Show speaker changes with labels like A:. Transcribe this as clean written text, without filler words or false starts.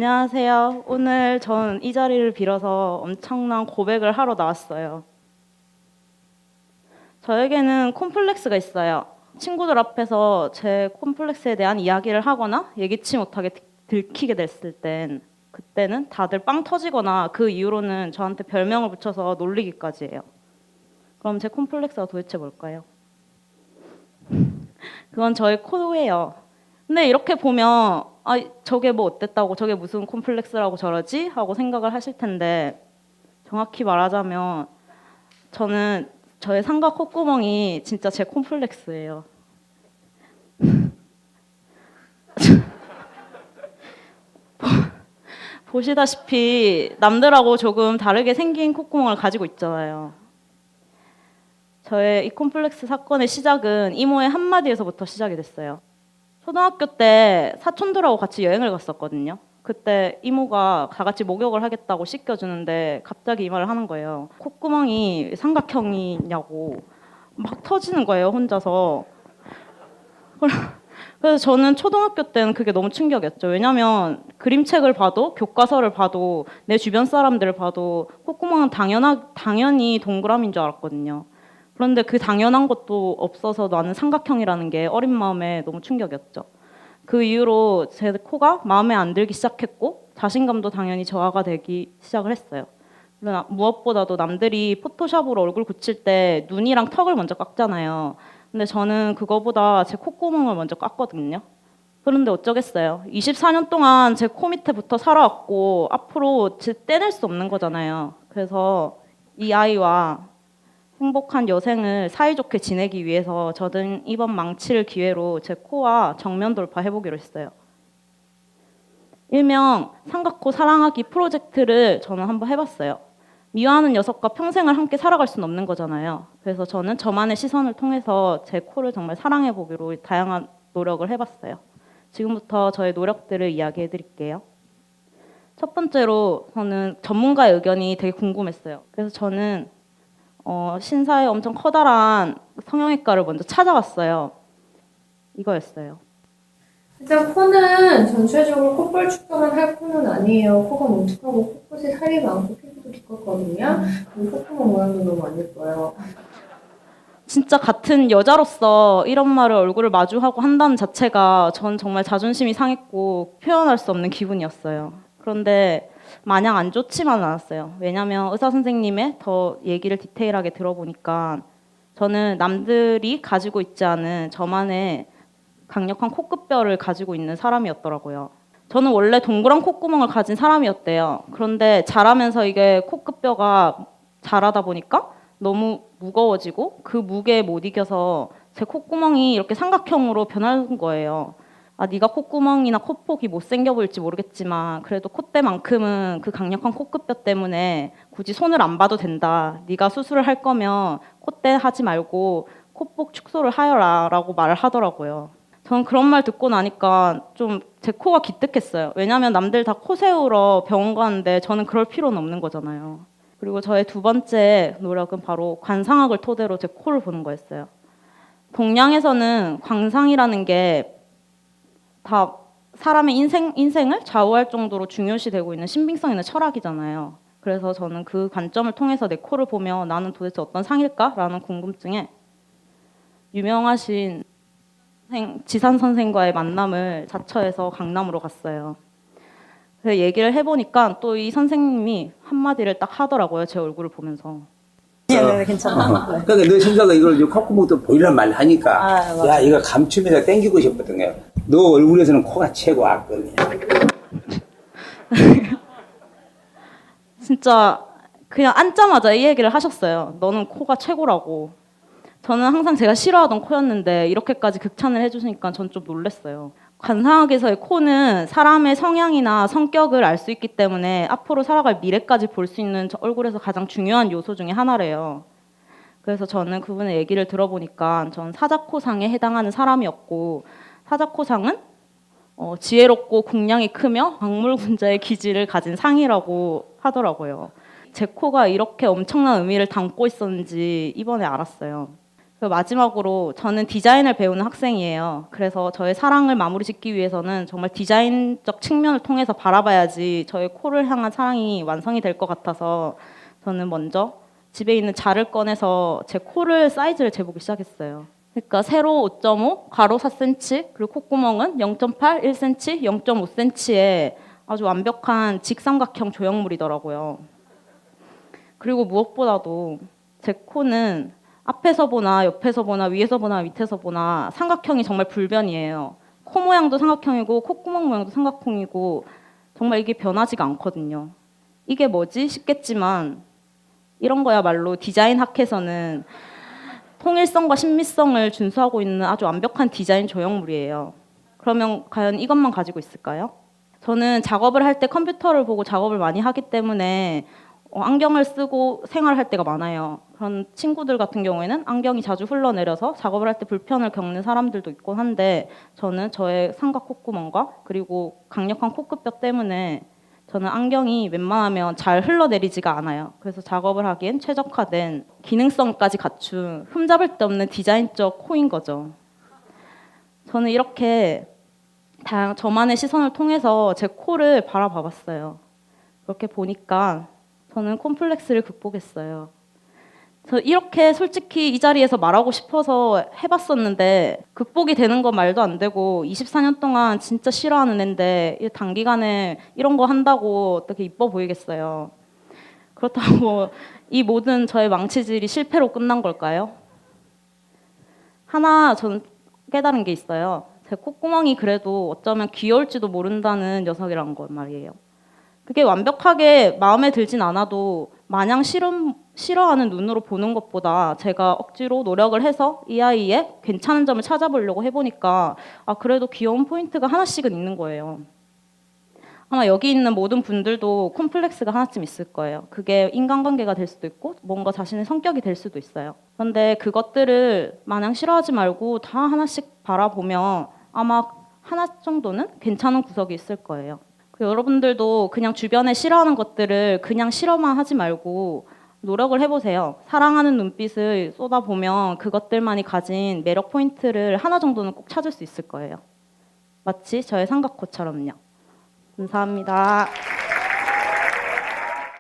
A: 안녕하세요. 오늘 전 이 자리를 빌어서 엄청난 고백을 하러 나왔어요. 저에게는 콤플렉스가 있어요. 친구들 앞에서 제 콤플렉스에 대한 이야기를 하거나 예기치 못하게 들키게 됐을 그때는 다들 빵 터지거나 그 이후로는 저한테 별명을 붙여서 놀리기까지 해요. 그럼 제 콤플렉스가 도대체 뭘까요? 그건 저의 코예요. 근데 이렇게 보면 저게 뭐 어땠다고 저게 무슨 콤플렉스라고 저러지? 하고 생각을 하실 텐데 정확히 말하자면 저는 저의 상가 콧구멍이 진짜 제 콤플렉스예요. 보시다시피 남들하고 조금 다르게 생긴 콧구멍을 가지고 있잖아요. 저의 이 콤플렉스 사건의 시작은 이모의 한마디에서부터 시작이 됐어요. 초등학교 때 사촌들하고 같이 여행을 갔었거든요. 그때 이모가 다 같이 목욕을 하겠다고 씻겨주는데 갑자기 이 말을 하는 거예요. 콧구멍이 삼각형이냐고 막 터지는 거예요, 혼자서. 그래서 저는 초등학교 때는 그게 너무 충격이었죠. 왜냐면 그림책을 봐도 교과서를 봐도 내 주변 사람들을 봐도 콧구멍은 당연히 동그라미인 줄 알았거든요. 그런데 그 당연한 것도 없어서 나는 삼각형이라는 게 어린 마음에 너무 충격이었죠. 그 이후로 제 코가 마음에 안 들기 시작했고 자신감도 당연히 저하가 되기 시작을 했어요. 그러나 무엇보다도 남들이 포토샵으로 얼굴 고칠 때 눈이랑 턱을 먼저 깎잖아요. 근데 저는 그거보다 제 콧구멍을 먼저 깎거든요. 그런데 어쩌겠어요. 24년 동안 제 코 밑에부터 살아왔고 앞으로 떼낼 수 없는 거잖아요. 그래서 이 아이와 행복한 여생을 사이좋게 지내기 위해서 저는 이번 망치를 기회로 제 코와 정면 돌파해보기로 했어요. 일명 삼각코 사랑하기 프로젝트를 저는 한번 해봤어요. 미워하는 녀석과 평생을 함께 살아갈 수는 없는 거잖아요. 그래서 저는 저만의 시선을 통해서 제 코를 정말 사랑해보기로 다양한 노력을 해봤어요. 지금부터 저의 노력들을 이야기해드릴게요. 첫 번째로 저는 전문가의 의견이 되게 궁금했어요. 그래서 저는 신사의 엄청 커다란 성형외과를 먼저 찾아갔어요. 이거였어요.
B: 일단 코는 전체적으로 콧볼 축소만 할 코는 아니에요. 코가 뭉툭하고 코끝에 살이 많고 피부도 두껍거든요. 그리고 콧구멍 모양도 너무 안 예뻐요.
A: 진짜 같은 여자로서 이런 말을 얼굴을 마주하고 한다는 자체가 전 정말 자존심이 상했고 표현할 수 없는 기분이었어요. 그런데 마냥 안 좋지만은 않았어요. 왜냐하면 의사 선생님의 더 얘기를 디테일하게 들어보니까 저는 남들이 가지고 있지 않은 저만의 강력한 코끝뼈를 가지고 있는 사람이었더라고요. 저는 원래 동그란 콧구멍을 가진 사람이었대요. 그런데 자라면서 이게 코끝뼈가 자라다 보니까 너무 무거워지고 그 무게에 못 이겨서 제 콧구멍이 이렇게 삼각형으로 변한 거예요. 네가 콧구멍이나 코폭이 못생겨 보일지 모르겠지만 그래도 콧대만큼은 그 강력한 코끝뼈 때문에 굳이 손을 안 봐도 된다. 네가 수술을 할 거면 콧대 하지 말고 코폭 축소를 하여라 라고 말을 하더라고요. 저는 그런 말 듣고 나니까 좀 제 코가 기특했어요. 왜냐하면 남들 다 코 세우러 병원 가는데 저는 그럴 필요는 없는 거잖아요. 그리고 저의 두 번째 노력은 바로 관상학을 토대로 제 코를 보는 거였어요. 동양에서는 관상이라는 게 다 사람의 인생을 좌우할 정도로 중요시되고 있는 신빙성 있는 철학이잖아요. 그래서 저는 그 관점을 통해서 내 코를 보며 나는 도대체 어떤 상일까라는 궁금증에 유명하신 지산 선생과의 만남을 자처해서 강남으로 갔어요. 그래서 얘기를 해보니까 또 이 선생님이 한마디를 딱 하더라고요. 제 얼굴을 보면서.
C: 네, 괜찮아. 그러니까 너 생각에 이걸 콧구멍도 보이란 말 하니까 야 이거 감추면서 땡기고 싶거든요. 너 얼굴에서는 코가 최고 악거든요.
A: 진짜 그냥 앉자마자 이 얘기를 하셨어요. 너는 코가 최고라고. 저는 항상 제가 싫어하던 코였는데 이렇게까지 극찬을 해주시니까 전 좀 놀랐어요. 관상학에서의 코는 사람의 성향이나 성격을 알 수 있기 때문에 앞으로 살아갈 미래까지 볼 수 있는 얼굴에서 가장 중요한 요소 중에 하나래요. 그래서 저는 그분의 얘기를 들어보니까 전 사자코상에 해당하는 사람이었고 사자코상은 지혜롭고 궁량이 크며 박물군자의 기질을 가진 상이라고 하더라고요. 제 코가 이렇게 엄청난 의미를 담고 있었는지 이번에 알았어요. 그리고 마지막으로 저는 디자인을 배우는 학생이에요. 그래서 저의 사랑을 마무리 짓기 위해서는 정말 디자인적 측면을 통해서 바라봐야지 저의 코를 향한 사랑이 완성이 될 것 같아서 저는 먼저 집에 있는 자를 꺼내서 제 코를 사이즈를 재보기 시작했어요. 그러니까 세로 5.5, 가로 4cm, 그리고 콧구멍은 0.8, 1cm, 0.5cm의 아주 완벽한 직삼각형 조형물이더라고요. 그리고 무엇보다도 제 코는 앞에서 보나 옆에서 보나 위에서 보나 밑에서 보나 삼각형이 정말 불변이에요. 코 모양도 삼각형이고 콧구멍 모양도 삼각형이고 정말 이게 변하지가 않거든요. 이게 뭐지 싶겠지만 이런 거야말로 디자인 학에서는 통일성과 신미성을 준수하고 있는 아주 완벽한 디자인 조형물이에요. 그러면 과연 이것만 가지고 있을까요? 저는 작업을 할 때 컴퓨터를 보고 작업을 많이 하기 때문에 안경을 쓰고 생활할 때가 많아요. 그런 친구들 같은 경우에는 안경이 자주 흘러내려서 작업을 할 때 불편을 겪는 사람들도 있곤 한데 저는 저의 삼각 콧구멍과 그리고 강력한 코끝뼈 때문에 저는 안경이 웬만하면 잘 흘러내리지가 않아요. 그래서 작업을 하기엔 최적화된 기능성까지 갖춘 흠잡을 데 없는 디자인적 코인 거죠. 저는 이렇게 저만의 시선을 통해서 제 코를 바라봐봤어요. 그렇게 보니까 저는 콤플렉스를 극복했어요. 저 이렇게 솔직히 이 자리에서 말하고 싶어서 해봤었는데 극복이 되는 건 말도 안 되고 24년 동안 진짜 싫어하는 앤데 단기간에 이런 거 한다고 어떻게 이뻐 보이겠어요. 그렇다고 이 모든 저의 망치질이 실패로 끝난 걸까요? 하나 저는 깨달은 게 있어요. 제 콧구멍이 그래도 어쩌면 귀여울지도 모른다는 녀석이란 건 말이에요. 그게 완벽하게 마음에 들진 않아도 마냥 싫어하는 눈으로 보는 것보다 제가 억지로 노력을 해서 이 아이의 괜찮은 점을 찾아보려고 해보니까 그래도 귀여운 포인트가 하나씩은 있는 거예요. 아마 여기 있는 모든 분들도 콤플렉스가 하나쯤 있을 거예요. 그게 인간관계가 될 수도 있고 뭔가 자신의 성격이 될 수도 있어요. 그런데 그것들을 마냥 싫어하지 말고 다 하나씩 바라보면 아마 하나 정도는 괜찮은 구석이 있을 거예요. 여러분들도 그냥 주변에 싫어하는 것들을 그냥 싫어만 하지 말고 노력을 해보세요. 사랑하는 눈빛을 쏟아보면 그것들만이 가진 매력 포인트를 하나 정도는 꼭 찾을 수 있을 거예요. 마치 저의 삼각코처럼요. 감사합니다.